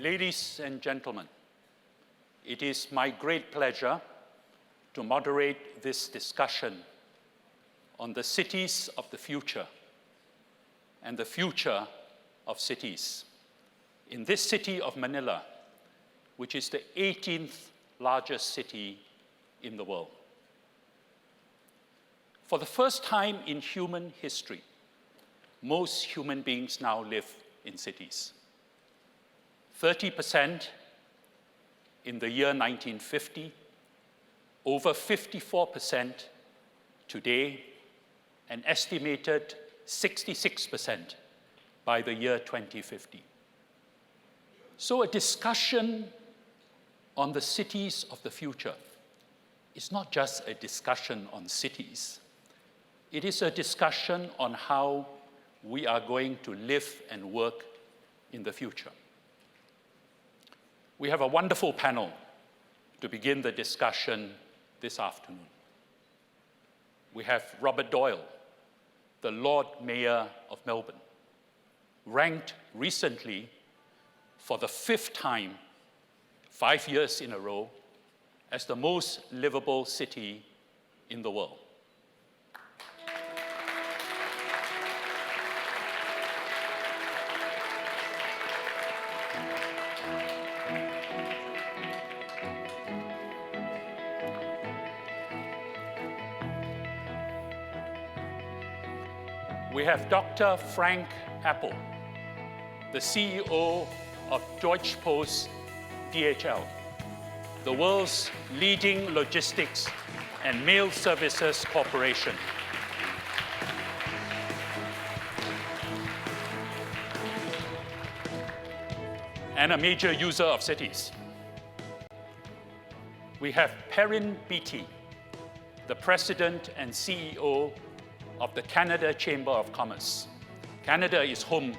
Ladies and gentlemen, it is my great pleasure to moderate this discussion on the cities of the future and the future of cities in this city of Manila, which is the 18th largest city in the world. For the first time in human history, most human beings now live in cities. 30% in the year 1950, over 54% today, an estimated 66% by the year 2050. So a discussion on the cities of the future is not just a discussion on cities. It is a discussion on how we are going to live and work in the future. We have a wonderful panel to begin the discussion this afternoon. We have Robert Doyle, the Lord Mayor of Melbourne, ranked recently for the 5th time, 5 years in a row, as the most livable city in the world. We have Dr. Frank Appel, the CEO of Deutsche Post DHL, the world's leading logistics and mail services corporation. And a major user of cities. We have Perrin Beattie, the President and CEO of the Canada Chamber of Commerce. Canada is home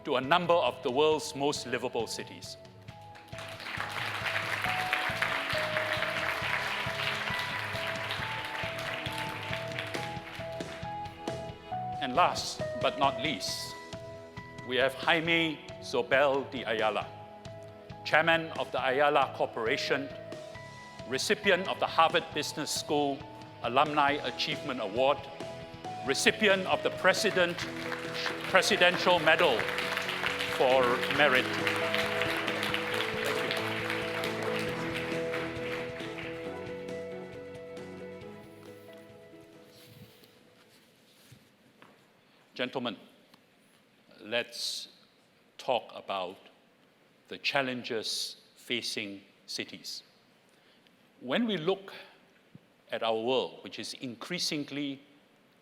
to a number of the world's most livable cities. And last but not least, we have Jaime Zobel de Ayala, Chairman of the Ayala Corporation, recipient of the Harvard Business School Alumni Achievement Award, recipient of the Presidential Medal for Merit. Thank you. Gentlemen, let's talk about the challenges facing cities. When we look at our world, which is increasingly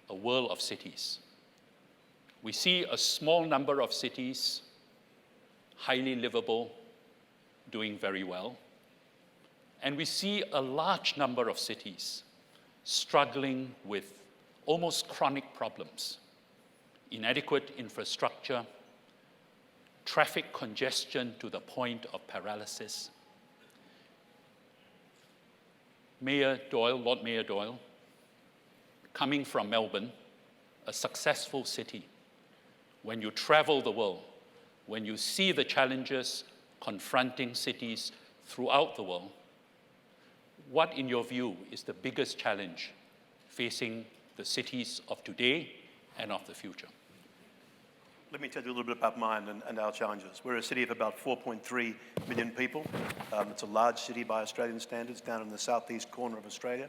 a world of cities, we see a small number of cities, highly livable, doing very well. And we see a large number of cities struggling with almost chronic problems: inadequate infrastructure, traffic congestion to the point of paralysis. Mayor Doyle, Lord Mayor Doyle, coming from Melbourne, a successful city, when you travel the world, when you see the challenges confronting cities throughout the world, what, in your view, is the biggest challenge facing the cities of today and of the future? Let me tell you a little bit about mine and our challenges. We're a city of about 4.3 million people. It's a large city by Australian standards, down in the southeast corner of Australia.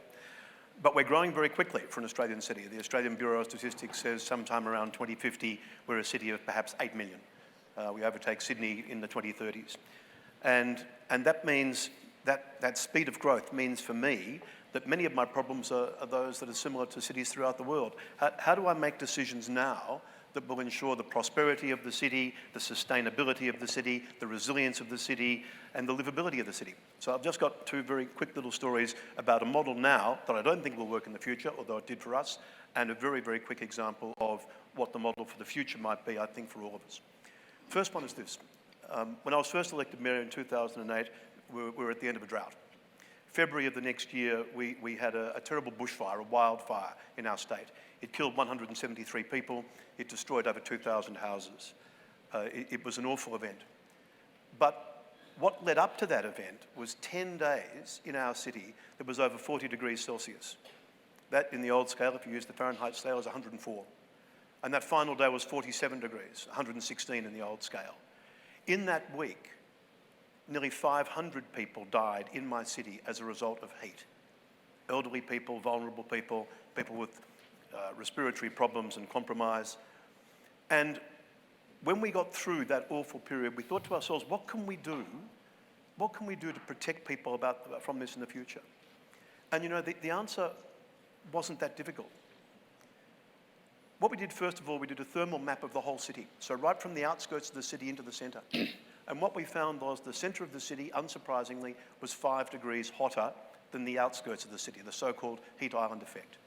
But we're growing very quickly for an Australian city. The Australian Bureau of Statistics says sometime around 2050, we're a city of perhaps 8 million. We overtake Sydney in the 2030s. And that means that speed of growth means for me that many of my problems are those that are similar to cities throughout the world. How do I make decisions now that will ensure the prosperity of the city, the sustainability of the city, the resilience of the city, and the livability of the city? So I've just got 2 very quick little stories about a model now that I don't think will work in the future, although it did for us, and a very, very quick example of what the model for the future might be, I think, for all of us. First one is this. When I was first elected mayor in 2008, we were at the end of a drought. February of the next year, we had a terrible bushfire, a wildfire in our state. It killed 173 people. It destroyed over 2,000 houses. It was an awful event. But what led up to that event was 10 days in our city that was over 40 degrees Celsius. That, in the old scale, if you use the Fahrenheit scale, is 104. And that final day was 47 degrees, 116 in the old scale. In that week, nearly 500 people died in my city as a result of heat. Elderly people, vulnerable people, people with respiratory problems and compromise. And when we got through that awful period, we thought to ourselves, what can we do? What can we do to protect people from this in the future? And you know, the answer wasn't that difficult. What we did, first of all, we did a thermal map of the whole city. So right from the outskirts of the city into the centre. And what we found was the centre of the city, unsurprisingly, was 5 degrees hotter than the outskirts of the city, the so-called heat island effect.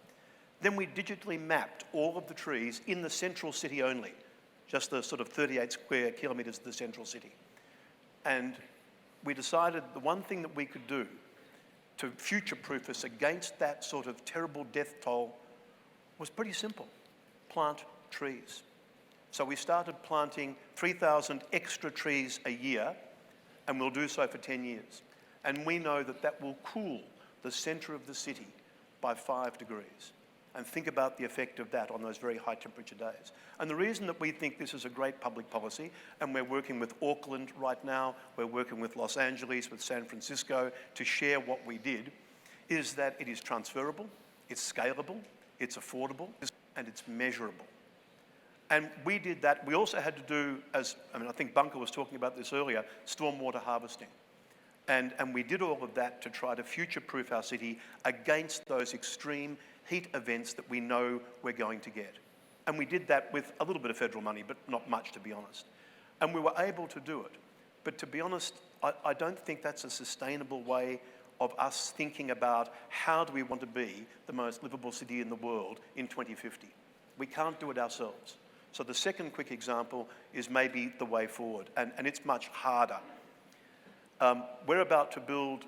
Then we digitally mapped all of the trees in the central city only, just the sort of 38 square kilometres of the central city. And we decided the one thing that we could do to future-proof us against that sort of terrible death toll was pretty simple: plant trees. So we started planting 3,000 extra trees a year, and we'll do so for 10 years. And we know that that will cool the centre of the city by 5 degrees. And think about the effect of that on those very high temperature days. And the reason that we think this is a great public policy, and we're working with Auckland right now, we're working with Los Angeles, with San Francisco to share what we did, is that it is transferable, it's scalable, it's affordable, and it's measurable. And we did that. We also had to do, I think Bunker was talking about this earlier, stormwater harvesting. And we did all of that to try to future-proof our city against those extreme heat events that we know we're going to get. And we did that with a little bit of federal money, but not much, to be honest. And we were able to do it. But to be honest, I don't think that's a sustainable way of us thinking about how do we want to be the most livable city in the world in 2050. We can't do it ourselves. So the second quick example is maybe the way forward, and it's much harder. We're about to build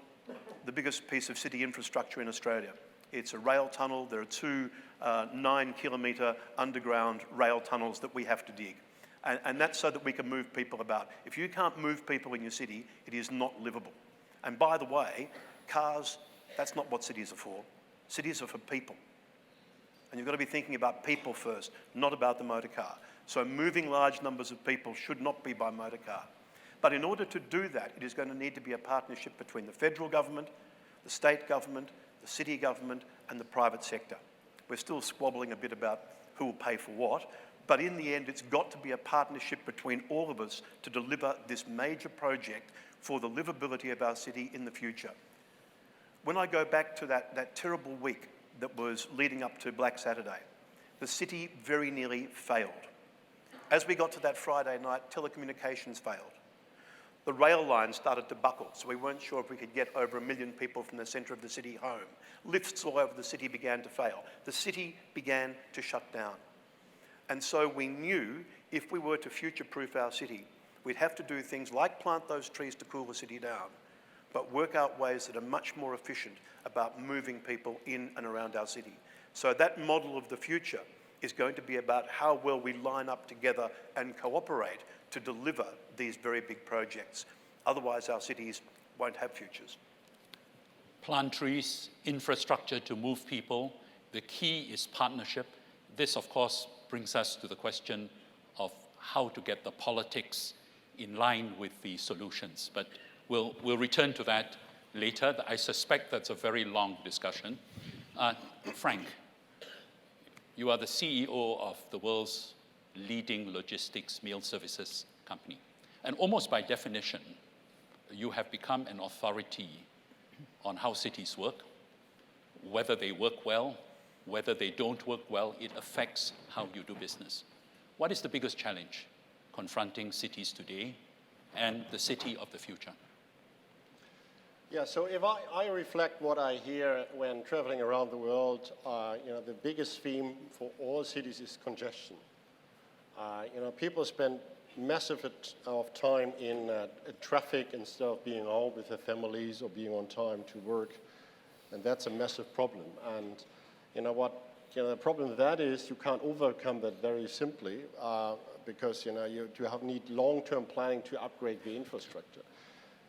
the biggest piece of city infrastructure in Australia. It's a rail tunnel. There are two 9-kilometre underground rail tunnels that we have to dig. And that's so that we can move people about. If you can't move people in your city, it is not livable. And by the way, cars, that's not what cities are for. Cities are for people. And you've got to be thinking about people first, not about the motor car. So moving large numbers of people should not be by motor car. But in order to do that, it is going to need to be a partnership between the federal government, the state government, the city government, and the private sector. We're still squabbling a bit about who will pay for what, but in the end, it's got to be a partnership between all of us to deliver this major project for the livability of our city in the future. When I go back to that terrible week that was leading up to Black Saturday, the city very nearly failed. As we got to that Friday night, telecommunications failed. The rail line started to buckle, so we weren't sure if we could get over 1 million people from the centre of the city home. Lifts all over the city began to fail. The city began to shut down. And so we knew if we were to future-proof our city, we'd have to do things like plant those trees to cool the city down, but work out ways that are much more efficient about moving people in and around our city. So that model of the future is going to be about how well we line up together and cooperate to deliver these very big projects. Otherwise, our cities won't have futures. Plant trees, infrastructure to move people. The key is partnership. This, of course, brings us to the question of how to get the politics in line with the solutions. But we'll return to that later. I suspect that's a very long discussion. Frank, you are the CEO of the world's leading logistics mail services company. And almost by definition, you have become an authority on how cities work, whether they work well, whether they don't work well, it affects how you do business. What is the biggest challenge confronting cities today and the city of the future? Yeah, so if I reflect what I hear when traveling around the world, the biggest theme for all cities is congestion. People spend massive of time in traffic instead of being home with their families or being on time to work, and that's a massive problem. And the problem with that is you can't overcome that very simply because you need long-term planning to upgrade the infrastructure.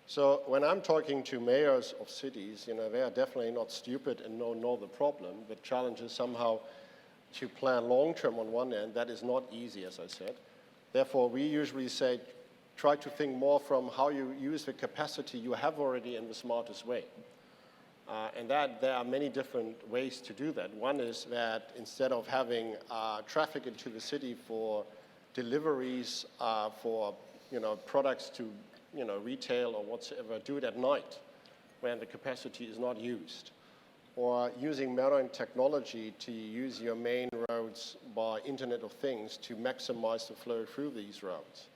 So when I'm talking to mayors of cities, they are definitely not stupid and know the problem. The challenge is somehow to plan long-term on one end. That is not easy, as I said. Therefore, we usually say, try to think more from how you use the capacity you have already in the smartest way. And that there are many different ways to do that. One is that instead of having traffic into the city for deliveries for products to retail or whatsoever, do it at night when the capacity is not used. Or using marine technology to use your main roads by Internet of Things to maximize the flow through these roads.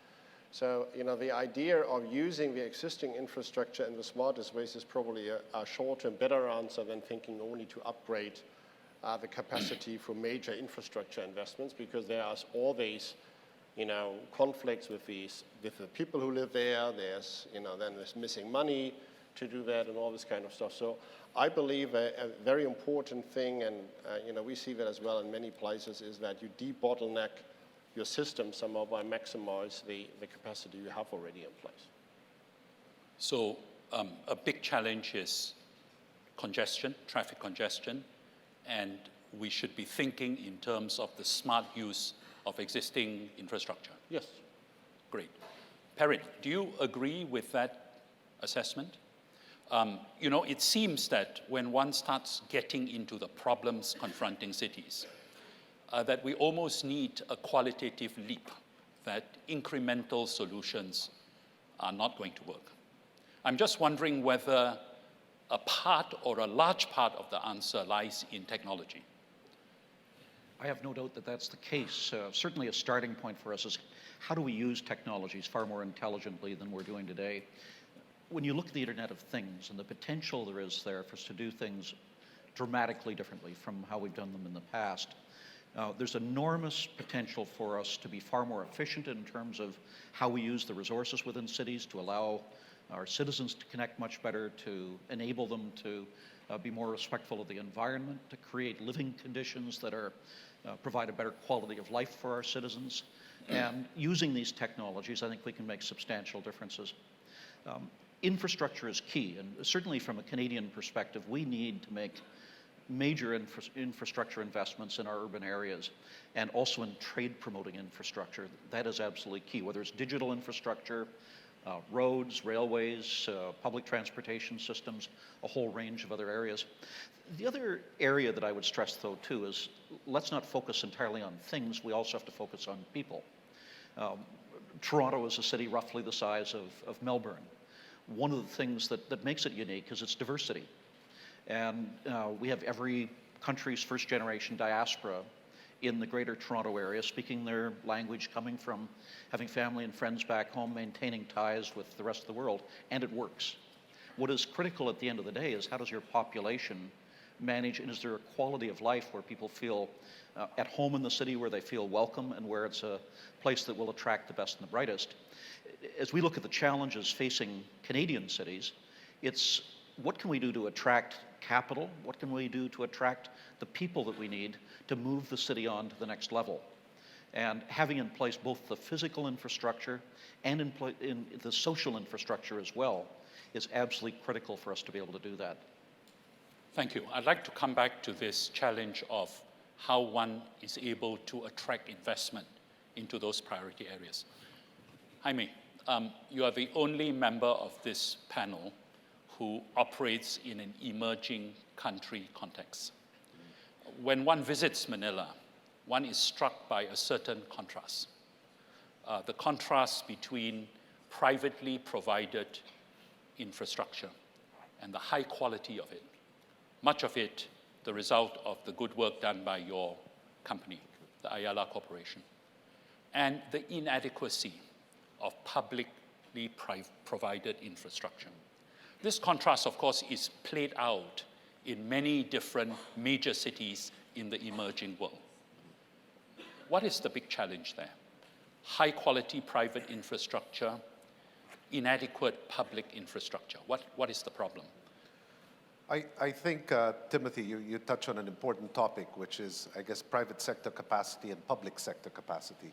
So, the idea of using the existing infrastructure in the smartest ways is probably a shorter and better answer than thinking only to upgrade the capacity for major infrastructure investments, because there are always, conflicts with the people who live there. There's, then there's missing money to do that and all this kind of stuff. So I believe a very important thing, and we see that as well in many places, is that you debottleneck your system somehow by maximize the capacity you have already in place. So a big challenge is congestion, traffic congestion, and we should be thinking in terms of the smart use of existing infrastructure. Yes. Great. Perrin, do you agree with that assessment? It seems that when one starts getting into the problems confronting cities, that we almost need a qualitative leap, that incremental solutions are not going to work. I'm just wondering whether a part or a large part of the answer lies in technology. I have no doubt that that's the case. Certainly a starting point for us is how do we use technologies far more intelligently than we're doing today? When you look at the Internet of Things and the potential there is there for us to do things dramatically differently from how we've done them in the past, there's enormous potential for us to be far more efficient in terms of how we use the resources within cities to allow our citizens to connect much better, to enable them to be more respectful of the environment, to create living conditions that provide a better quality of life for our citizens. And using these technologies, I think we can make substantial differences. Infrastructure is key, and certainly from a Canadian perspective, we need to make major infrastructure investments in our urban areas, and also in trade promoting infrastructure. That is absolutely key, whether it's digital infrastructure, roads, railways, public transportation systems, a whole range of other areas. The other area that I would stress, though, too, is let's not focus entirely on things. We also have to focus on people. Toronto is a city roughly the size of Melbourne. One of the things that makes it unique is its diversity. And we have every country's first-generation diaspora in the greater Toronto area, speaking their language, coming from having family and friends back home, maintaining ties with the rest of the world, and it works. What is critical at the end of the day is how does your population manage, and is there a quality of life where people feel at home in the city, where they feel welcome, and where it's a place that will attract the best and the brightest. As we look at the challenges facing Canadian cities, it's what can we do to attract capital? What can we do to attract the people that we need to move the city on to the next level? And having in place both the physical infrastructure and in the social infrastructure as well is absolutely critical for us to be able to do that. Thank you. I'd like to come back to this challenge of how one is able to attract investment into those priority areas. Jaime, you are the only member of this panel who operates in an emerging country context. When one visits Manila, one is struck by a certain contrast. The contrast between privately provided infrastructure and the high quality of it, much of it the result of the good work done by your company, the Ayala Corporation, and the inadequacy of publicly provided infrastructure. This contrast, of course, is played out in many different major cities in the emerging world. What is the big challenge there? High-quality private infrastructure, inadequate public infrastructure. What is the problem? I think, Timothy, you touch on an important topic, which is, I guess, private sector capacity and public sector capacity.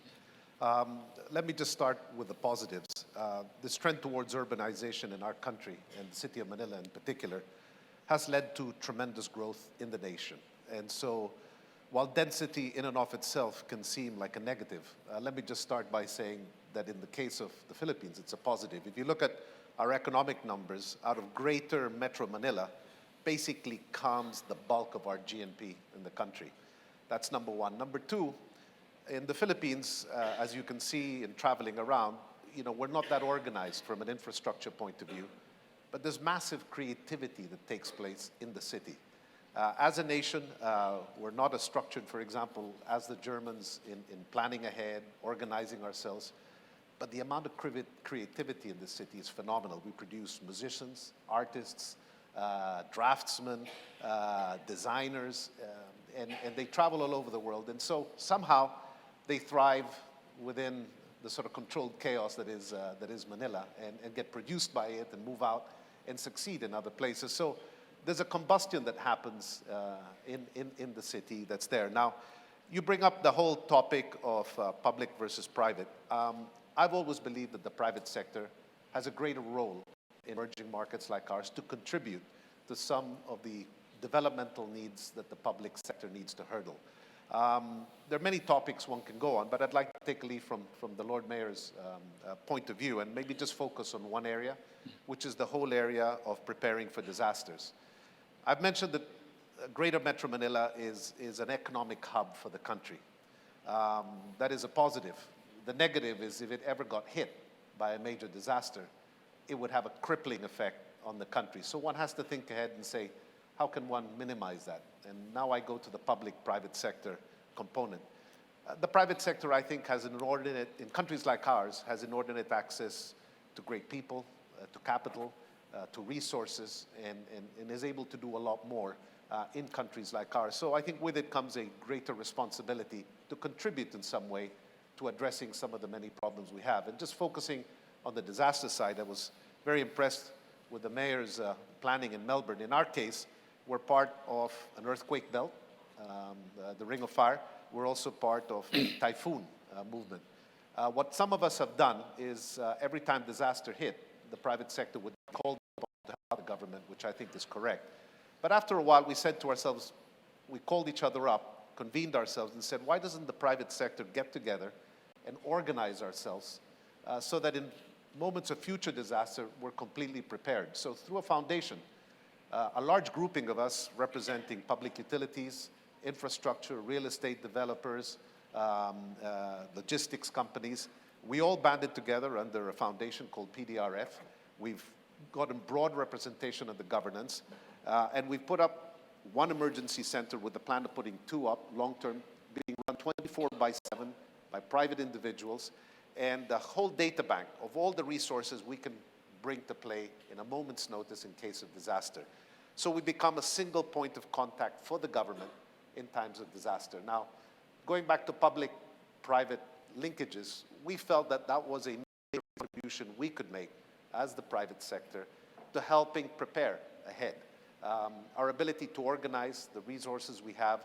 Let me just start with the positives. This trend towards urbanization in our country, and the city of Manila in particular, has led to tremendous growth in the nation. And so, while density in and of itself can seem like a negative, let me just start by saying that in the case of the Philippines, it's a positive. If you look at our economic numbers, out of greater Metro Manila, basically comes the bulk of our GNP in the country. That's number one. Number two, in the Philippines, as you can see in traveling around, we're not that organized from an infrastructure point of view, but there's massive creativity that takes place in the city. As a nation, we're not as structured, for example, as the Germans in planning ahead, organizing ourselves, but the amount of creativity in this city is phenomenal. We produce musicians, artists, draftsmen, designers, and they travel all over the world. And so somehow they thrive within the sort of controlled chaos that is Manila and get produced by it and move out and succeed in other places. So there's a combustion that happens in the city that's there. Now, you bring up the whole topic of public versus private. I've always believed that the private sector has a greater role in emerging markets like ours to contribute to some of the developmental needs that the public sector needs to hurdle. There are many topics one can go on, but I'd like to take a lead from the Lord Mayor's point of view and maybe just focus on one area, which is the whole area of preparing for disasters. I've mentioned that Greater Metro Manila is an economic hub for the country. That is a positive. The negative is if it ever got hit by a major disaster, it would have a crippling effect on the country. So one has to think ahead and say, how can one minimize that? And now I go to the public-private sector component. The private sector, I think, has in countries like ours, has inordinate access to great people, to capital, to resources, and is able to do a lot more in countries like ours. So I think with it comes a greater responsibility to contribute in some way to addressing some of the many problems we have. And just focusing on the disaster side, I was very impressed with the mayor's planning in Melbourne. In our case, we're part of an earthquake belt, the Ring of Fire. We're also part of the typhoon movement. What some of us have done is every time disaster hit, the private sector would call to help the government, which I think is correct. But after a while, we said to ourselves, we called each other up, convened ourselves, and said, why doesn't the private sector get together and organize ourselves so that in moments of future disaster, we're completely prepared? So through a foundation, a large grouping of us representing public utilities, infrastructure, real estate developers, logistics companies, we all banded together under a foundation called PDRF. We've gotten broad representation of the governance, and we've put up one emergency center with the plan of putting two up, long-term, being run 24/7 by private individuals, and the whole data bank of all the resources we can bring to play in a moment's notice in case of disaster. So we become a single point of contact for the government in times of disaster. Now, going back to public-private linkages, we felt that that was a major contribution we could make as the private sector to helping prepare ahead. Our ability to organize the resources we have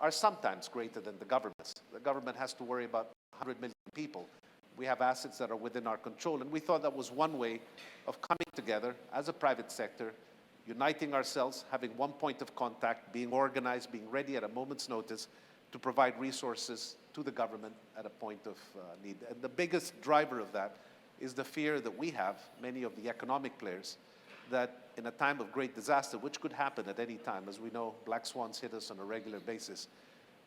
are sometimes greater than the government's. The government has to worry about 100 million people. We have assets that are within our control, and we thought that was one way of coming together as a private sector, uniting ourselves, having one point of contact, being organized, being ready at a moment's notice to provide resources to the government at a point of need. And the biggest driver of that is the fear that we have, many of the economic players, that in a time of great disaster, which could happen at any time, as we know, black swans hit us on a regular basis,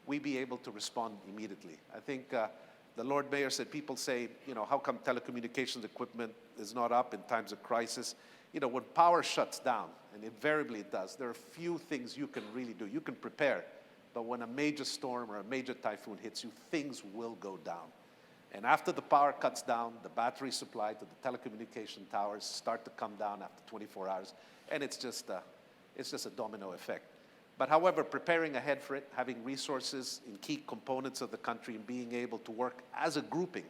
we be able to respond immediately. I think the Lord Mayor said, people say, how come telecommunications equipment is not up in times of crisis? When power shuts down, and invariably it does, there are few things you can really do. You can prepare, but when a major storm or a major typhoon hits you, things will go down. And after the power cuts down, the battery supply to the telecommunication towers start to come down after 24 hours, and it's just a domino effect. But however, preparing ahead for it, having resources in key components of the country, and being able to work as a grouping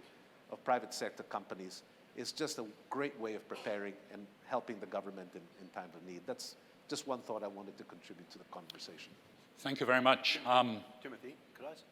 of private sector companies is just a great way of preparing and helping the government in time of need. That's just one thought I wanted to contribute to the conversation. Thank you very much. Timothy,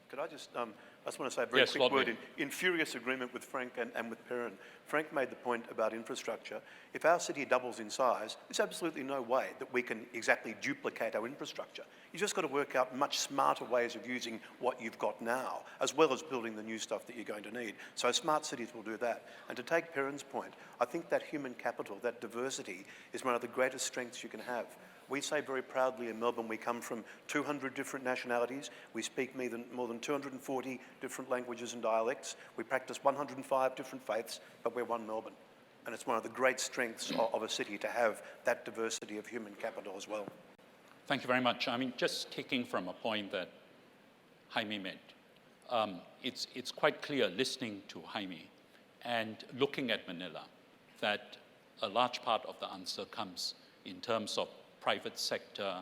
could I just want to say a very quick word in furious agreement with Frank and with Perrin. Frank made the point about infrastructure. If our city doubles in size, there's absolutely no way that we can exactly duplicate our infrastructure. You've just got to work out much smarter ways of using what you've got now, as well as building the new stuff that you're going to need. So smart cities will do that. And to take Perrin's point, I think that human capital, that diversity, is one of the greatest strengths you can have. We say very proudly in Melbourne we come from 200 different nationalities. We speak more than 240 different languages and dialects. We practice 105 different faiths, but we're one Melbourne. And it's one of the great strengths of a city to have that diversity of human capital as well. Thank you very much. I mean, just taking from a point that Jaime made, it's quite clear listening to Jaime and looking at Manila that a large part of the answer comes in terms of private sector,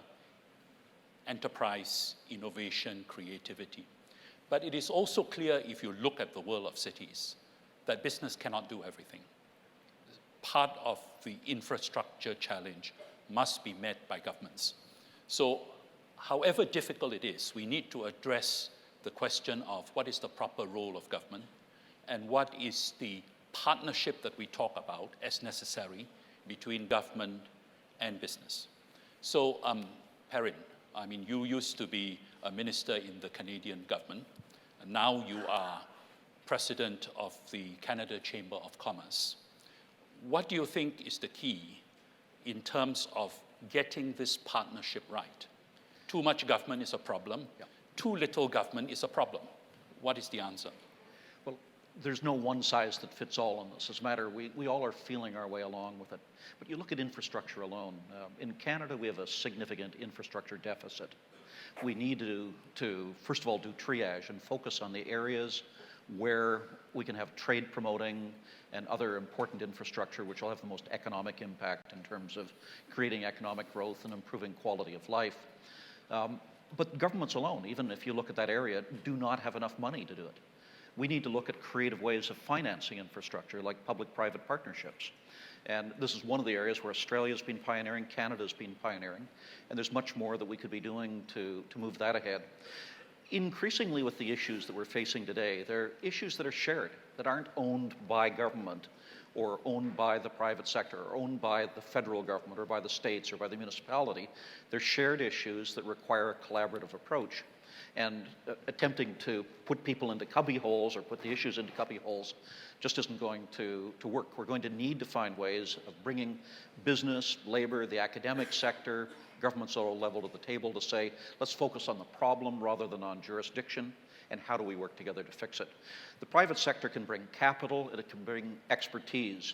enterprise, innovation, creativity. But it is also clear if you look at the world of cities that business cannot do everything. Part of the infrastructure challenge must be met by governments. So however difficult it is, we need to address the question of what is the proper role of government and what is the partnership that we talk about as necessary between government and business. So, Perrin, I mean, you used to be a minister in the Canadian government, and now you are president of the Canada Chamber of Commerce. What do you think is the key in terms of getting this partnership right? Too much government is a problem. Yeah. Too little government is a problem. What is the answer? Well, there's no one size that fits all on this. As a matter, we all are feeling our way along with it. But you look at infrastructure alone. In Canada, we have a significant infrastructure deficit. We need to first of all, do triage and focus on the areas where we can have trade promoting and other important infrastructure which will have the most economic impact in terms of creating economic growth and improving quality of life. But governments alone, even if you look at that area, do not have enough money to do it. We need to look at creative ways of financing infrastructure like public-private partnerships. And this is one of the areas where Australia's been pioneering, Canada's been pioneering, and there's much more that we could be doing to move that ahead. Increasingly with the issues that we're facing today, they're issues that are shared, that aren't owned by government or owned by the private sector or owned by the federal government or by the states or by the municipality. They're shared issues that require a collaborative approach. And attempting to put people into cubby holes or put the issues into cubby holes just isn't going to work. We're going to need to find ways of bringing business, labor, the academic sector, governments at all level to the table to say, let's focus on the problem rather than on jurisdiction, and how do we work together to fix it? The private sector can bring capital, and it can bring expertise.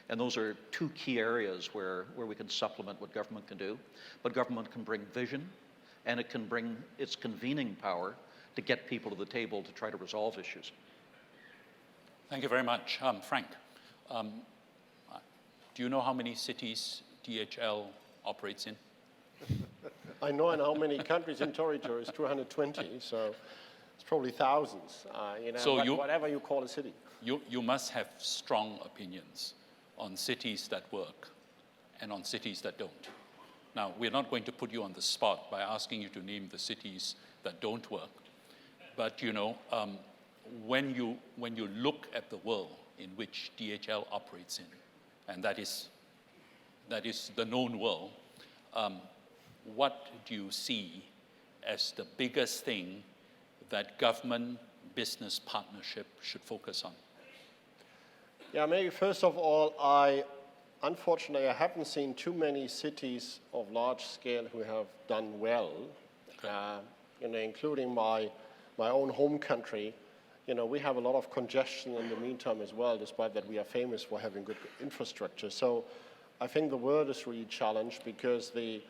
And those are two key areas where we can supplement what government can do. But government can bring vision, and it can bring its convening power to get people to the table to try to resolve issues. Thank you very much. Frank, do you know how many cities DHL operates in? I know in how many countries and territories, 220, so it's probably thousands, so whatever you call a city. You must have strong opinions on cities that work and on cities that don't. Now, we're not going to put you on the spot by asking you to name the cities that don't work. But, when you look at the world in which DHL operates in, and that is the known world, what do you see as the biggest thing that government-business partnership should focus on? Yeah, maybe first of all, unfortunately, I haven't seen too many cities of large scale who have done well, okay. Including my own home country. We have a lot of congestion in the meantime as well, despite that we are famous for having good infrastructure. So I think the world is really challenged because the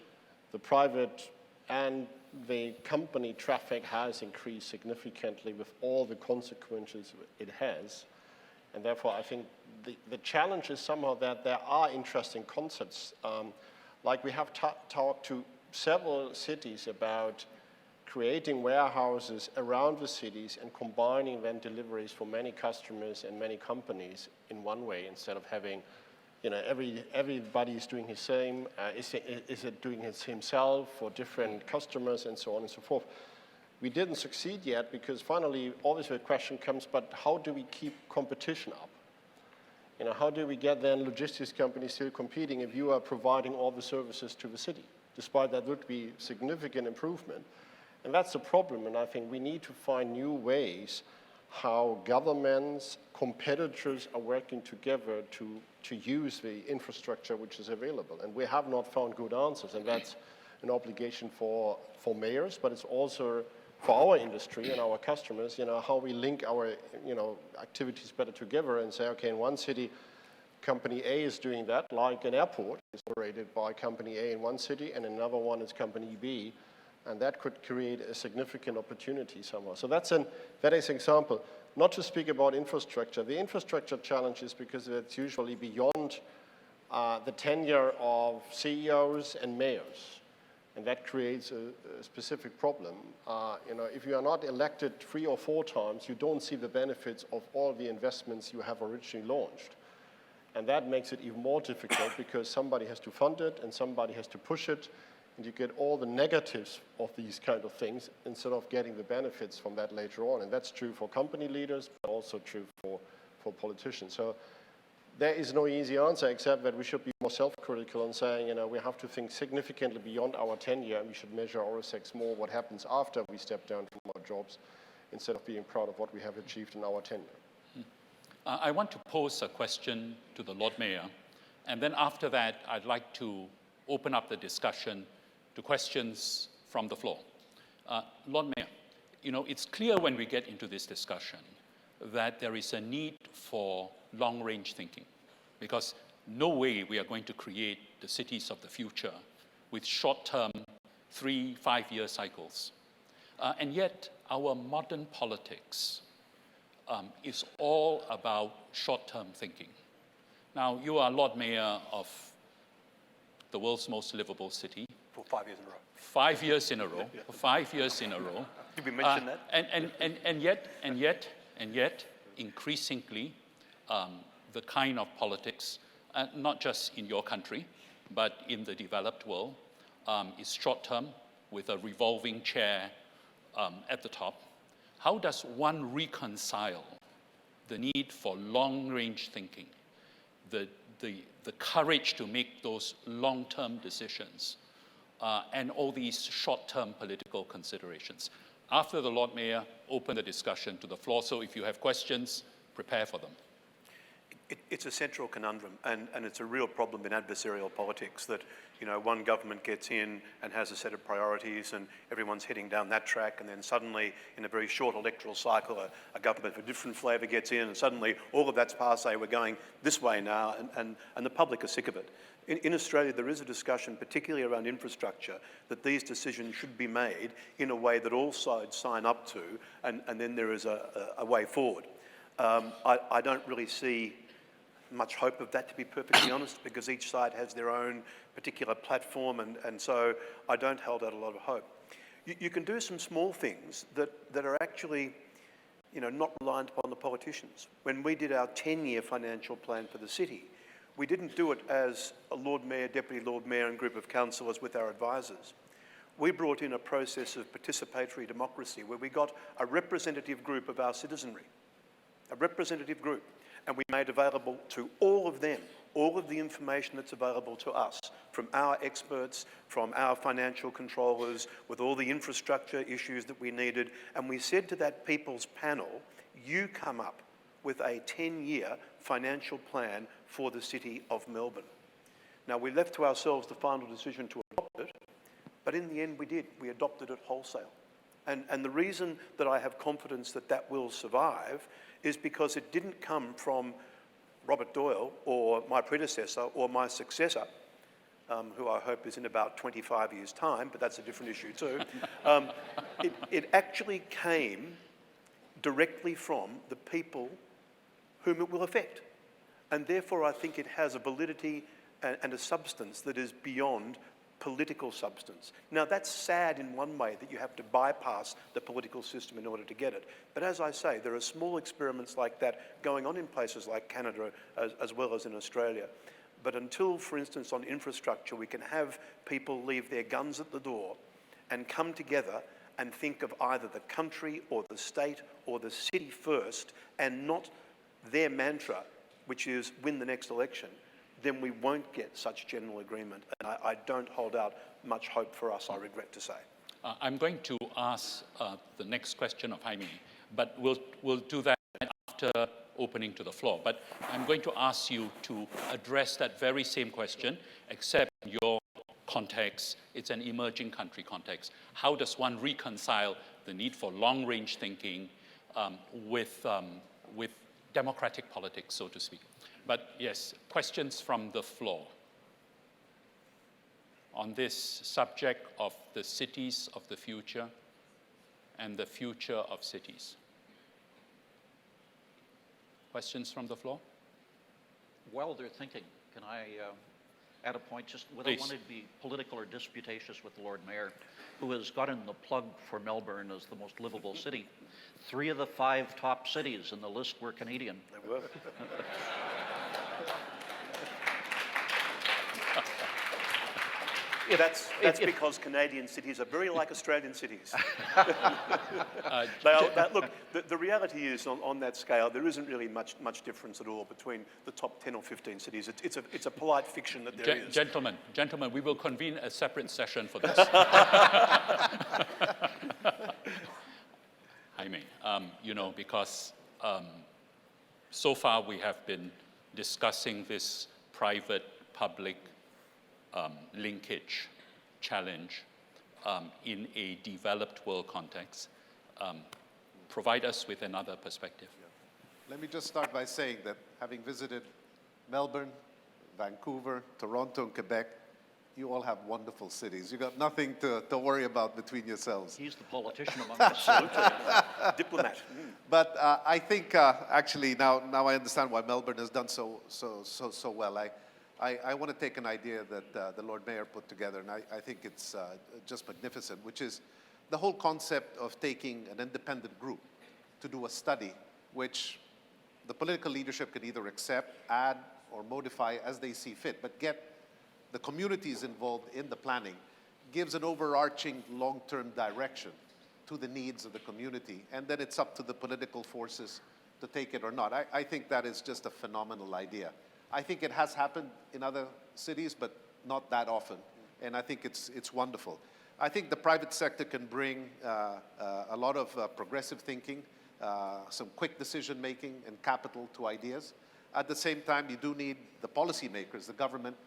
private and the company traffic has increased significantly with all the consequences it has. And therefore, I think the challenge is somehow that there are interesting concepts. Like we have talked to several cities about creating warehouses around the cities and combining then deliveries for many customers and many companies in one way instead of having everybody is doing his same. Is it doing it himself for different customers and so on and so forth? We didn't succeed yet because finally, always the question comes, but how do we keep competition up? How do we get then logistics companies still competing if you are providing all the services to the city? Despite that would be significant improvement. And that's the problem, and I think we need to find new ways how governments, competitors are working together to use the infrastructure which is available. And we have not found good answers, and that's an obligation for mayors, but it's also for our industry and our customers, how we link our, activities better together and say, okay, in one city, company A is doing that, like an airport is operated by company A in one city, and another one is company B, and that could create a significant opportunity somewhere. So that is an example. Not to speak about infrastructure. The infrastructure challenge is because it's usually beyond the tenure of CEOs and mayors. And that creates a specific problem. If you are not elected 3 or 4 times, you don't see the benefits of all the investments you have originally launched. And that makes it even more difficult because somebody has to fund it and somebody has to push it, and you get all the negatives of these kind of things instead of getting the benefits from that later on. And that's true for company leaders, but also true for politicians. So there is no easy answer except that we should be more self-critical and saying, we have to think significantly beyond our tenure, and we should measure ourselves more what happens after we step down from our jobs instead of being proud of what we have achieved in our tenure. I want to pose a question to the Lord Mayor, and then after that, I'd like to open up the discussion to questions from the floor. Lord Mayor, it's clear when we get into this discussion that there is a need for long-range thinking, because no way we are going to create the cities of the future with short-term 3-5-year cycles. And yet, our modern politics is all about short-term thinking. Now, you are Lord Mayor of the world's most livable city. For 5 years in a row. 5 years in a row. For 5 years in a row. Did we mention that? And yet, increasingly, the kind of politics, not just in your country, but in the developed world, is short-term with a revolving chair at the top. How does one reconcile the need for long-range thinking, the courage to make those long-term decisions, and all these short-term political considerations? After the Lord Mayor, open the discussion to the floor. So if you have questions, prepare for them. It's a central conundrum, and it's a real problem in adversarial politics that, one government gets in and has a set of priorities and everyone's heading down that track, and then suddenly, in a very short electoral cycle, a government of a different flavour gets in, and suddenly all of that's passé, we're going this way now, and the public are sick of it. In Australia, there is a discussion, particularly around infrastructure, that these decisions should be made in a way that all sides sign up to, and then there is a way forward. I don't really see much hope of that, to be perfectly honest, because each side has their own particular platform, and so I don't hold out a lot of hope. You can do some small things that are actually, not reliant upon the politicians. When we did our 10-year financial plan for the city, we didn't do it as a Lord Mayor, Deputy Lord Mayor and group of councillors with our advisors. We brought in a process of participatory democracy where we got a representative group of our citizenry, a representative group, and we made available to all of them all of the information that's available to us from our experts, from our financial controllers, with all the infrastructure issues that we needed. And we said to that people's panel, you come up with a 10-year financial plan for the city of Melbourne. Now, we left to ourselves the final decision to adopt it, but in the end we did. We adopted it wholesale. And the reason that I have confidence that that will survive is because it didn't come from Robert Doyle or my predecessor or my successor, who I hope is in about 25 years' time, but that's a different issue too. It actually came directly from the people whom it will affect. And therefore, I think it has a validity and a substance that is beyond political substance. Now, that's sad in one way, that you have to bypass the political system in order to get it. But as I say, there are small experiments like that going on in places like Canada as well as in Australia. But until, for instance, on infrastructure, we can have people leave their guns at the door and come together and think of either the country or the state or the city first and not their mantra, which is win the next election, then we won't get such general agreement. And I don't hold out much hope for us, I regret to say. I'm going to ask the next question of Jaime, but we'll do that after opening to the floor. But I'm going to ask you to address that very same question, except your context, it's an emerging country context. How does one reconcile the need for long-range thinking with democratic politics, so to speak? But yes, questions from the floor on this subject of the cities of the future and the future of cities. Questions from the floor? While they're thinking, can I add a point, just without wanting to be political or disputatious with the Lord Mayor, who has gotten the plug for Melbourne as the most livable city. 3 of the 5 top cities in the list were Canadian. They were. That's because Canadian cities are very like Australian cities. Look, the reality is on that scale, there isn't really much difference at all between the top 10 or 15 cities. It's a polite fiction that there is. Gentlemen, we will convene a separate session for this. Jaime, you know, because so far we have been discussing this private-public linkage challenge in a developed world context. Provide us with another perspective. Yeah. Let me just start by saying that having visited Melbourne, Vancouver, Toronto, and Quebec, you all have wonderful cities. You got nothing to worry about between yourselves. He's the politician among us. Diplomat. But I think actually now I understand why Melbourne has done so well. I want to take an idea that the Lord Mayor put together, and I think it's just magnificent, which is the whole concept of taking an independent group to do a study, which the political leadership can either accept, add, or modify as they see fit, but get the communities involved in the planning, gives an overarching long-term direction to the needs of the community, and then it's up to the political forces to take it or not. I think that is just a phenomenal idea. I think it has happened in other cities, but not that often, and I think it's wonderful. I think the private sector can bring a lot of progressive thinking, some quick decision-making and capital to ideas. At the same time, you do need the policymakers, the government,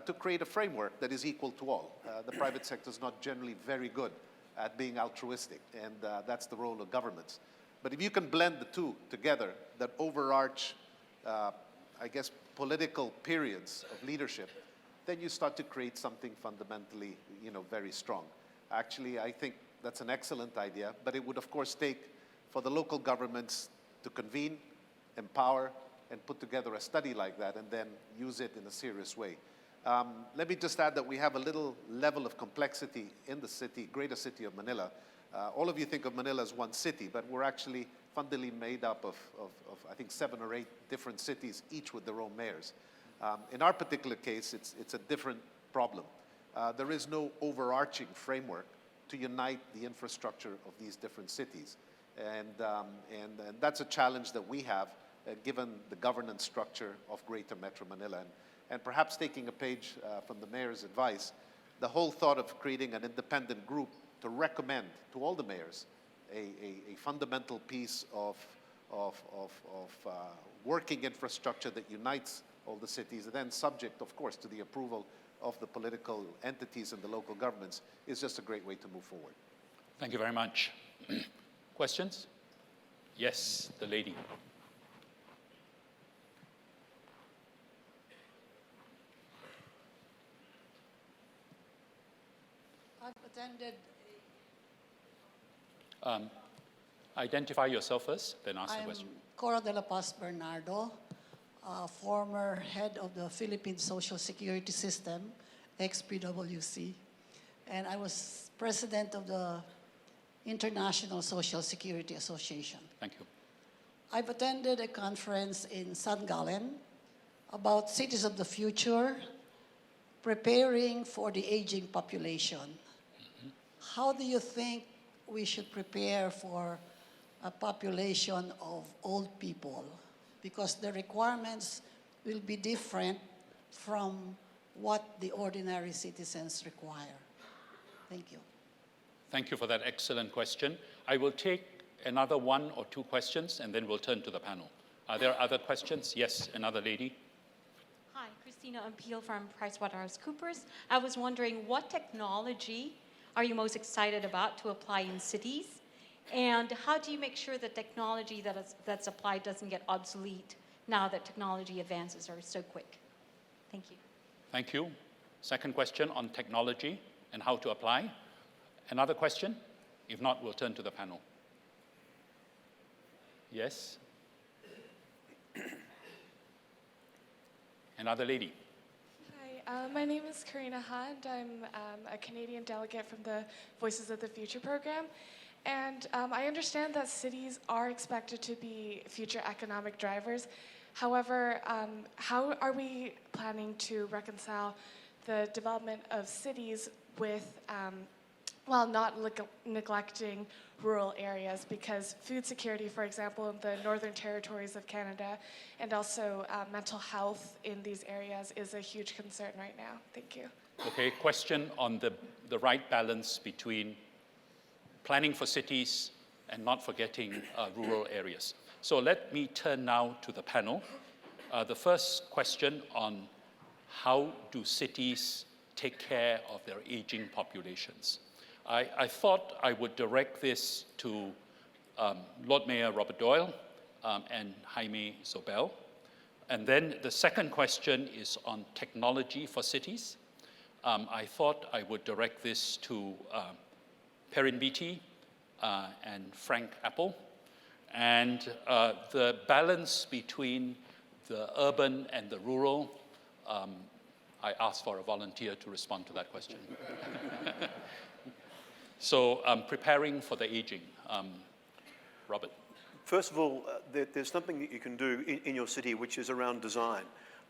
to create a framework that is equal to all. The private sector is not generally very good at being altruistic, and that's the role of governments. But if you can blend the two together, that overarch, I guess, political periods of leadership, then you start to create something fundamentally, very strong. Actually, I think that's an excellent idea, but it would, of course, take for the local governments to convene, empower, and put together a study like that, and then use it in a serious way. Let me just add that we have a little level of complexity in the city, greater city of Manila. All of you think of Manila as one city, but we're actually fundamentally made up of I think 7 or 8 different cities, each with their own mayors. In our particular case, it's a different problem. There is no overarching framework to unite the infrastructure of these different cities. And that's a challenge that we have, given the governance structure of Greater Metro Manila. And perhaps taking a page from the mayor's advice, the whole thought of creating an independent group to recommend to all the mayors a fundamental piece of working infrastructure that unites all the cities, and then subject, of course, to the approval of the political entities and the local governments, is just a great way to move forward. Thank you very much. Questions? Yes, the lady. I've attended. Identify yourself first, then ask the question. I'm Cora de la Paz Bernardo, former head of the Philippine Social Security System, ex-PWC, and I was president of the International Social Security Association. Thank you. I've attended a conference in San Gallen about cities of the future, preparing for the aging population. How do you think we should prepare for a population of old people? Because the requirements will be different from what the ordinary citizens require. Thank you. Thank you for that excellent question. I will take another one or two questions, and then we'll turn to the panel. Are there other questions? Yes, another lady. Hi, Christina Ampeel from PricewaterhouseCoopers. I was wondering, what technology are you most excited about to apply in cities? And how do you make sure the technology that's applied doesn't get obsolete now that technology advances are so quick? Thank you. Thank you. Second question on technology and how to apply. Another question? If not, we'll turn to the panel. Yes? Another lady. Hi, my name is Karina Hunt. I'm a Canadian delegate from the Voices of the Future program. And I understand that cities are expected to be future economic drivers. However, how are we planning to reconcile the development of cities with, while not neglecting rural areas? Because food security, for example, in the Northern Territories of Canada, and also mental health in these areas is a huge concern right now. Thank you. Okay, question on the right balance between planning for cities and not forgetting rural areas. So let me turn now to the panel. The first question on how do cities take care of their aging populations. I thought I would direct this to Lord Mayor Robert Doyle and Jaime Zobel. And then the second question is on technology for cities. I thought I would direct this to Perrin Beatty and Frank Apple. And the balance between the urban and the rural, I asked for a volunteer to respond to that question. So preparing for the aging. Robert. First of all, there's something that you can do in your city which is around design.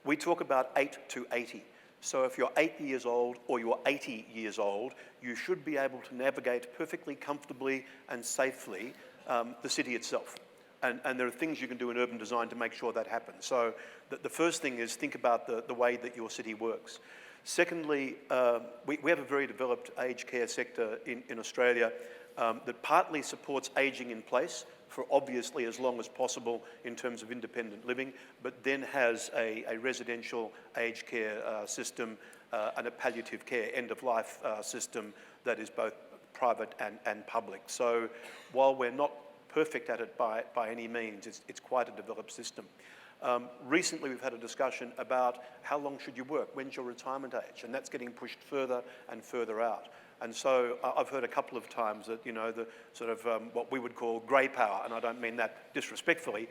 We talk about 8 to 80. So if you're 8 years old or you're 80 years old, you should be able to navigate perfectly comfortably and safely the city itself. And there are things you can do in urban design to make sure that happens. So the first thing is think about the way that your city works. Secondly, we have a very developed aged care sector in Australia that partly supports aging in place for obviously as long as possible in terms of independent living, but then has a residential aged care system and a palliative care end-of-life system that is both private and public. So while we're not perfect at it by any means, it's quite a developed system. Recently, we've had a discussion about how long should you work, when's your retirement age, and that's getting pushed further and further out. And so I've heard a couple of times that, you know, the sort of what we would call grey power, and I don't mean that disrespectfully,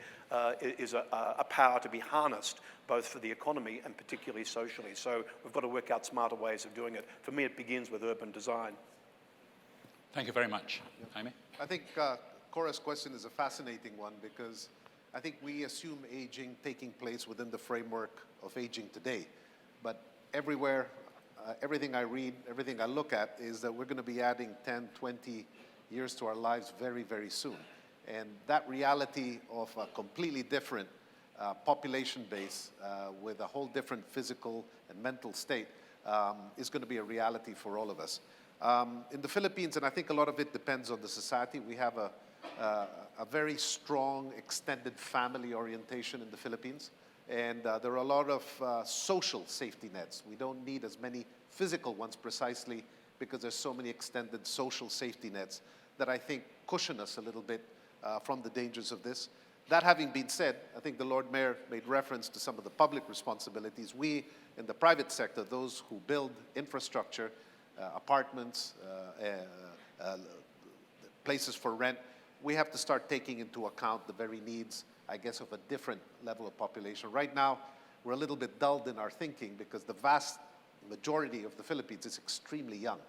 is a power to be harnessed both for the economy and particularly socially. So we've got to work out smarter ways of doing it. For me, it begins with urban design. Thank you very much. Jaime? I think Cora's question is a fascinating one because I think we assume aging taking place within the framework of aging today. But everywhere, everything I read, everything I look at is that we're going to be adding 10, 20 years to our lives very, very soon. And that reality of a completely different population base with a whole different physical and mental state is going to be a reality for all of us. In the Philippines, and I think a lot of it depends on the society, we have a very strong extended family orientation in the Philippines. And there are a lot of social safety nets. We don't need as many physical ones precisely because there's so many extended social safety nets that I think cushion us a little bit from the dangers of this. That having been said, I think the Lord Mayor made reference to some of the public responsibilities. We, in the private sector, those who build infrastructure, apartments, places for rent, we have to start taking into account the very needs, I guess, of a different level of population. Right now, we're a little bit dulled in our thinking because the vast majority of the Philippines is extremely young.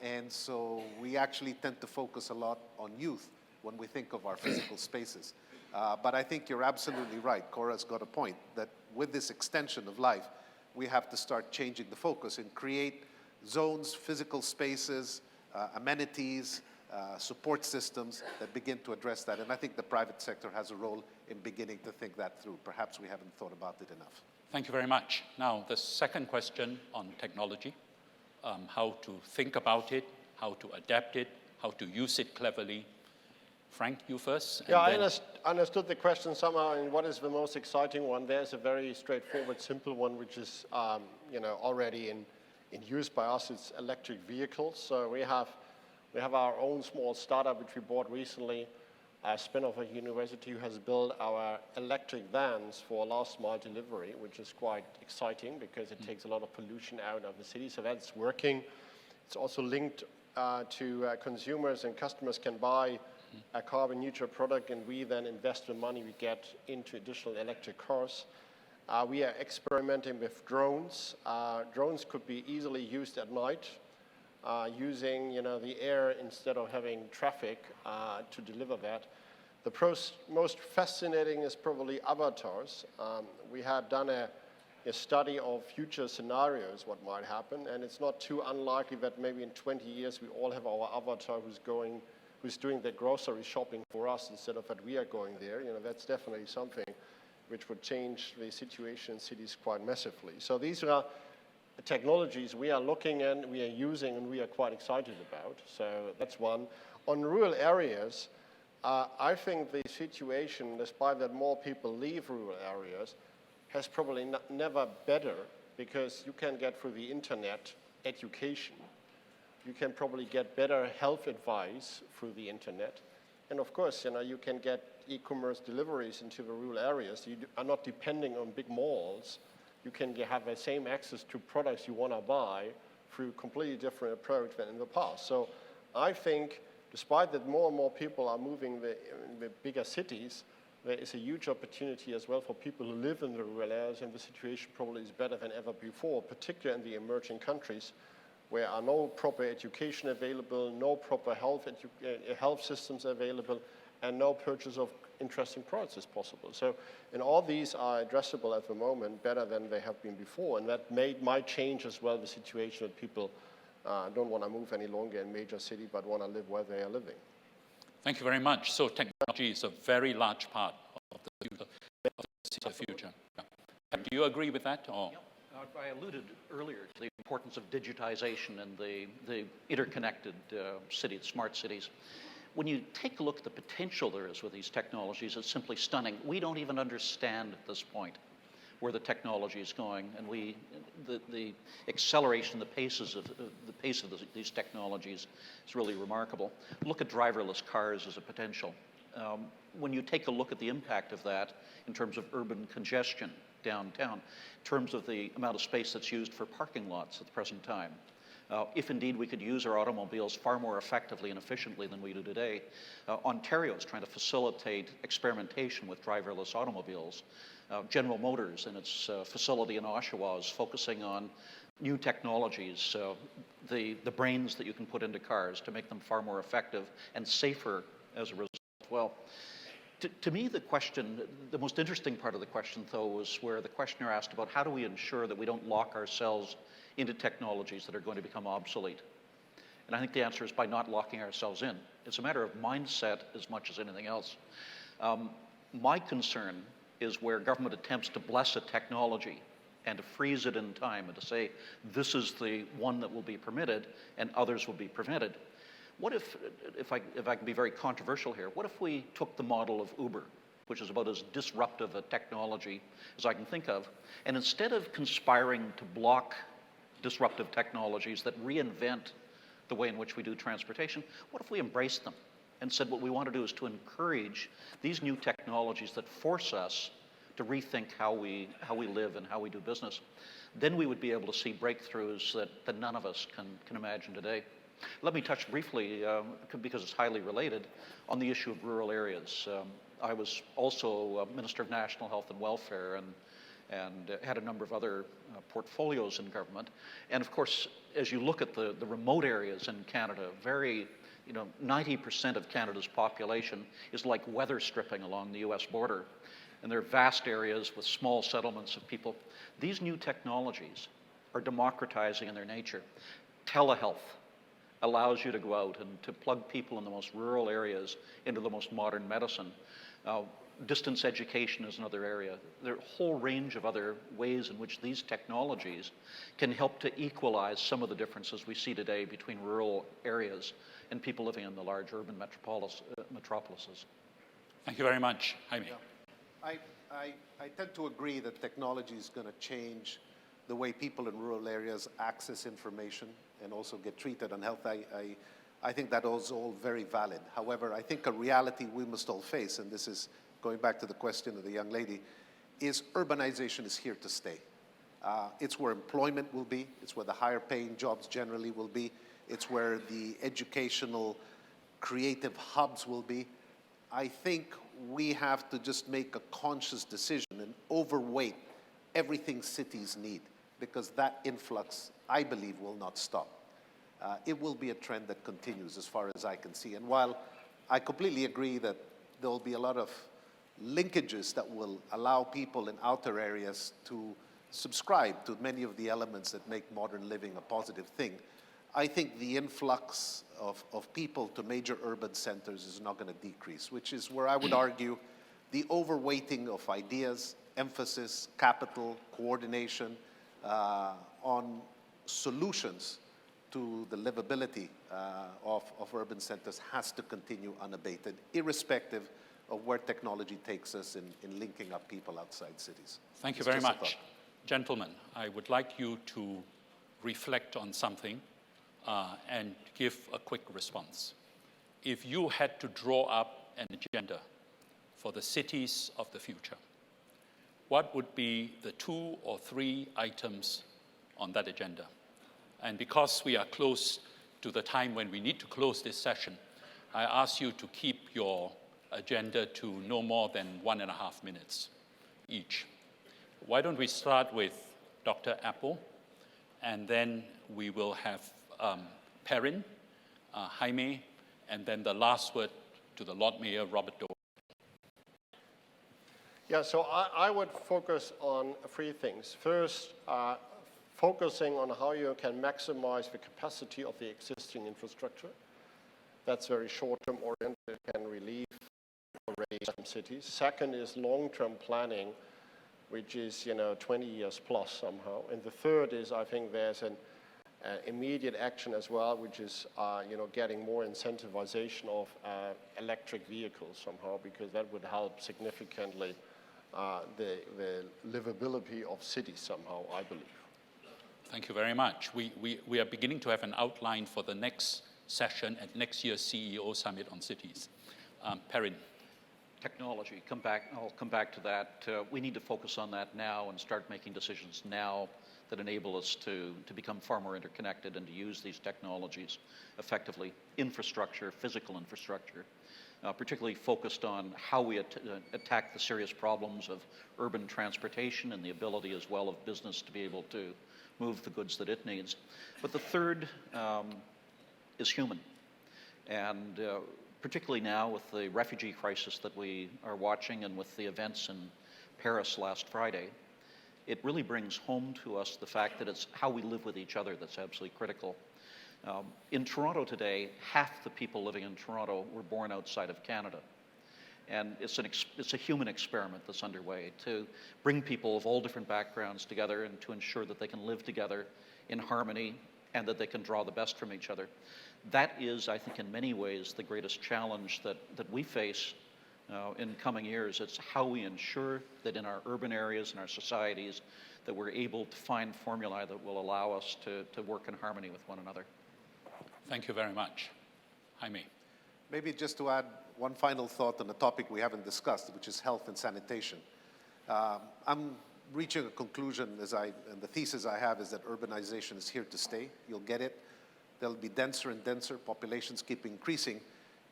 And so we actually tend to focus a lot on youth when we think of our physical spaces. But I think you're absolutely right. Cora's got a point that with this extension of life, we have to start changing the focus and create zones, physical spaces, amenities, support systems that begin to address that. And I think the private sector has a role in beginning to think that through. Perhaps we haven't thought about it enough. Thank you very much. Now, the second question on technology, how to think about it, how to adapt it, how to use it cleverly. Frank, you first. Yeah, I understood the question somehow, and what is the most exciting one? There's a very straightforward, simple one, which is already in use by us. It's electric vehicles. So we have our own small startup, which we bought recently, a spin-off of a university who has built our electric vans for last mile delivery, which is quite exciting because it takes a lot of pollution out of the city. So that's working. It's also linked to consumers, and customers can buy a carbon neutral product, and we then invest the money we get into additional electric cars. We are experimenting with drones. Drones could be easily used at night, using the air instead of having traffic to deliver that. The most fascinating is probably avatars. We had done a study of future scenarios, what might happen, and it's not too unlikely that maybe in 20 years we all have our avatar who's doing the grocery shopping for us instead of that we are going there. That's definitely something which would change the situation in cities quite massively. So these are technologies we are looking at, we are using, and we are quite excited about. So that's one. On rural areas, I think the situation, despite that more people leave rural areas, has probably never better, because you can get through the internet education. You can probably get better health advice through the internet. And of course, you can get e-commerce deliveries into the rural areas. You are not depending on big malls. You can have the same access to products you want to buy through a completely different approach than in the past. So I think, despite that more and more people are moving in the bigger cities, there is a huge opportunity as well for people who live in the rural areas, and the situation probably is better than ever before, particularly in the emerging countries, where are no proper education available, no proper health systems available, and no purchase of interesting products is possible. So, and all these are addressable at the moment better than they have been before, and that might change as well the situation that people don't want to move any longer in major city, but want to live where they are living. Thank you very much. So technology is a very large part of the future. Yeah. Do you agree with that? Or? Yeah. I alluded earlier to the importance of digitization and the interconnected cities, smart cities. When you take a look at the potential there is with these technologies, it's simply stunning. We don't even understand at this point where the technology is going, and the acceleration, the pace of these technologies is really remarkable. Look at driverless cars as a potential. When you take a look at the impact of that in terms of urban congestion downtown, in terms of the amount of space that's used for parking lots at the present time, if indeed we could use our automobiles far more effectively and efficiently than we do today. Ontario is trying to facilitate experimentation with driverless automobiles. General Motors in its facility in Oshawa is focusing on new technologies, the brains that you can put into cars to make them far more effective and safer as a result. Well, to me, the most interesting part of the question, though, was where the questioner asked about how do we ensure that we don't lock ourselves into technologies that are going to become obsolete. And I think the answer is by not locking ourselves in. It's a matter of mindset as much as anything else. My concern is where government attempts to bless a technology and to freeze it in time and to say, this is the one that will be permitted and others will be prevented. What if I can be very controversial here, what if we took the model of Uber, which is about as disruptive a technology as I can think of, and instead of conspiring to block disruptive technologies that reinvent the way in which we do transportation, what if we embraced them and said what we want to do is to encourage these new technologies that force us to rethink how we live and how we do business? Then we would be able to see breakthroughs that none of us can imagine today. Let me touch briefly, because it's highly related, on the issue of rural areas. I was also Minister of National Health and Welfare and had a number of other portfolios in government. And of course, as you look at the remote areas in Canada, 90% of Canada's population is like weather stripping along the US border. And there are vast areas with small settlements of people. These new technologies are democratizing in their nature. Telehealth allows you to go out and to plug people in the most rural areas into the most modern medicine. Distance education is another area. There are a whole range of other ways in which these technologies can help to equalize some of the differences we see today between rural areas and people living in the large urban metropolises. Thank you very much. Jaime. Yeah. I tend to agree that technology is going to change the way people in rural areas access information and also get treated on health. I think that is all very valid. However, I think a reality we must all face, and this is going back to the question of the young lady, is urbanization is here to stay. It's where employment will be. It's where the higher paying jobs generally will be. It's where the educational creative hubs will be. I think we have to just make a conscious decision and overweight everything cities need, because that influx, I believe, will not stop. It will be a trend that continues as far as I can see. And while I completely agree that there will be a lot of linkages that will allow people in outer areas to subscribe to many of the elements that make modern living a positive thing, I think the influx of people to major urban centers is not going to decrease, which is where I would argue the overweighting of ideas, emphasis, capital, coordination on solutions to the livability of urban centers has to continue unabated, irrespective of where technology takes us in linking up people outside cities. Thank you very much. Gentlemen, I would like you to reflect on something and give a quick response. If you had to draw up an agenda for the cities of the future, what would be the 2 or 3 items on that agenda? And because we are close to the time when we need to close this session, I ask you to keep your agenda to no more than 1.5 minutes each. Why don't we start with Dr. Apple, and then we will have Perrin, Jaime, and then the last word to the Lord Mayor, Robert Doe. Yeah, so I would focus on 3 things. First, focusing on how you can maximize the capacity of the existing infrastructure. That's very short-term oriented, can relieve already some cities. Second is long-term planning, which is 20 years plus somehow. And the third is, I think there's an immediate action as well, which is getting more incentivization of electric vehicles somehow, because that would help significantly the livability of cities somehow, I believe. Thank you very much. We are beginning to have an outline for the next session at next year's CEO Summit on Cities. Perrin. Technology, I'll come back to that. We need to focus on that now and start making decisions now that enable us to become far more interconnected and to use these technologies effectively. Infrastructure, physical infrastructure, particularly focused on how we attack the serious problems of urban transportation and the ability as well of business to be able to move the goods that it needs. But the third is human. And particularly now with the refugee crisis that we are watching and with the events in Paris last Friday, it really brings home to us the fact that it's how we live with each other that's absolutely critical. In Toronto today, half the people living in Toronto were born outside of Canada. And it's a human experiment that's underway to bring people of all different backgrounds together and to ensure that they can live together in harmony and that they can draw the best from each other. That is, I think, in many ways, the greatest challenge that we face in coming years. It's how we ensure that in our urban areas and our societies that we're able to find formulae that will allow us to work in harmony with one another. Thank you very much. Jaime. Maybe just to add one final thought on a topic we haven't discussed, which is health and sanitation. I'm reaching a conclusion, and the thesis I have is that urbanization is here to stay. You'll get it. They'll be denser and denser, populations keep increasing,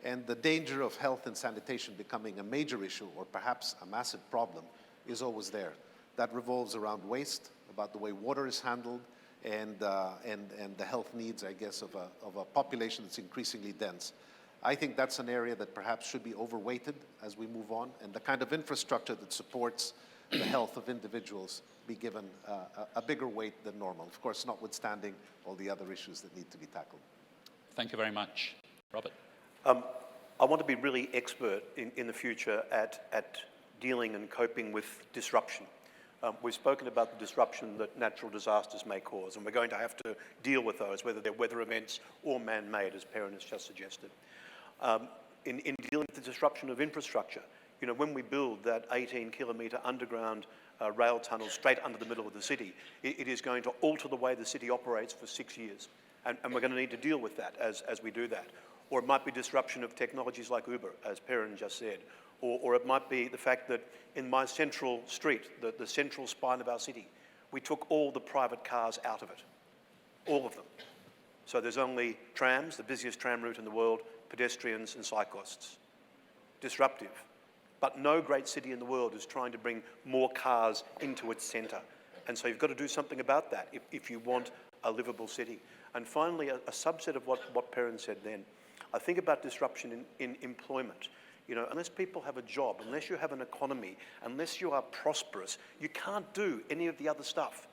and the danger of health and sanitation becoming a major issue or perhaps a massive problem is always there. That revolves around waste, about the way water is handled, and the health needs, I guess, of a population that's increasingly dense. I think that's an area that perhaps should be overweighted as we move on, and the kind of infrastructure that supports the health of individuals be given a bigger weight than normal. Of course, notwithstanding all the other issues that need to be tackled. Thank you very much. Robert. I want to be really expert in the future at dealing and coping with disruption. We've spoken about the disruption that natural disasters may cause, and we're going to have to deal with those, whether they're weather events or man-made, as Perrin has just suggested. In dealing with the disruption of infrastructure, you know, when we build that 18-kilometre underground rail tunnel straight under the middle of the city, it is going to alter the way the city operates for 6 years. And we're going to need to deal with that as we do that. Or it might be disruption of technologies like Uber, as Perrin just said. Or it might be the fact that in my central street, the central spine of our city, we took all the private cars out of it, all of them. So there's only trams, the busiest tram route in the world, pedestrians and cyclists. Disruptive. But no great city in the world is trying to bring more cars into its centre. And so you've got to do something about that if you want a livable city. And finally, a subset of what Perrin said then, I think about disruption in employment. You know, unless people have a job, unless you have an economy, unless you are prosperous, you can't do any of the other stuff.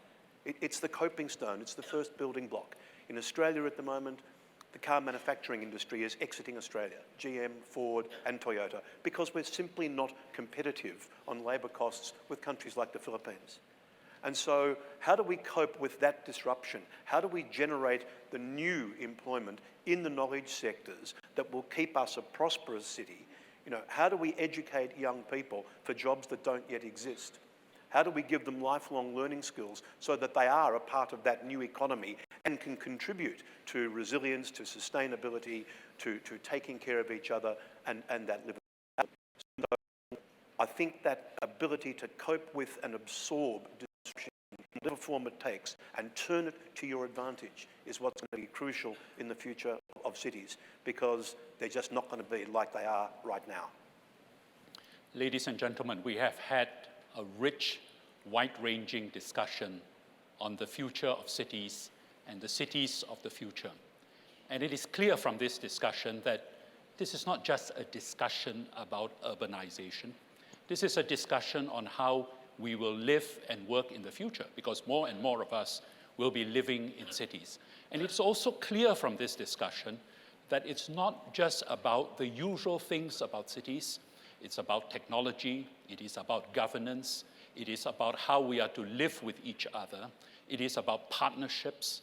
It's the coping stone, it's the first building block. In Australia at the moment, the car manufacturing industry is exiting Australia, GM, Ford and Toyota, because we're simply not competitive on labour costs with countries like the Philippines. And so how do we cope with that disruption? How do we generate the new employment in the knowledge sectors that will keep us a prosperous city? You know, how do we educate young people for jobs that don't yet exist? How do we give them lifelong learning skills so that they are a part of that new economy and can contribute to resilience, to sustainability, to taking care of each other and that living? So I think that ability to cope with and absorb disruption in whatever form it takes and turn it to your advantage is what's going to be crucial in the future of cities, because they're just not going to be like they are right now. Ladies and gentlemen, we have had a rich, wide-ranging discussion on the future of cities and the cities of the future. And it is clear from this discussion that this is not just a discussion about urbanization. This is a discussion on how we will live and work in the future, because more and more of us will be living in cities. And it's also clear from this discussion that it's not just about the usual things about cities. It's about technology, it is about governance, it is about how we are to live with each other, it is about partnerships,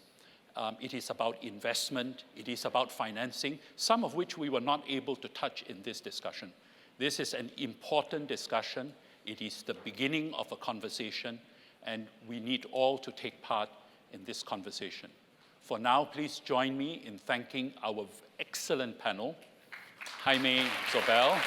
it is about investment, it is about financing, some of which we were not able to touch in this discussion. This is an important discussion. It is the beginning of a conversation, and we need all to take part in this conversation. For now, please join me in thanking our excellent panel, Jaime Zobel,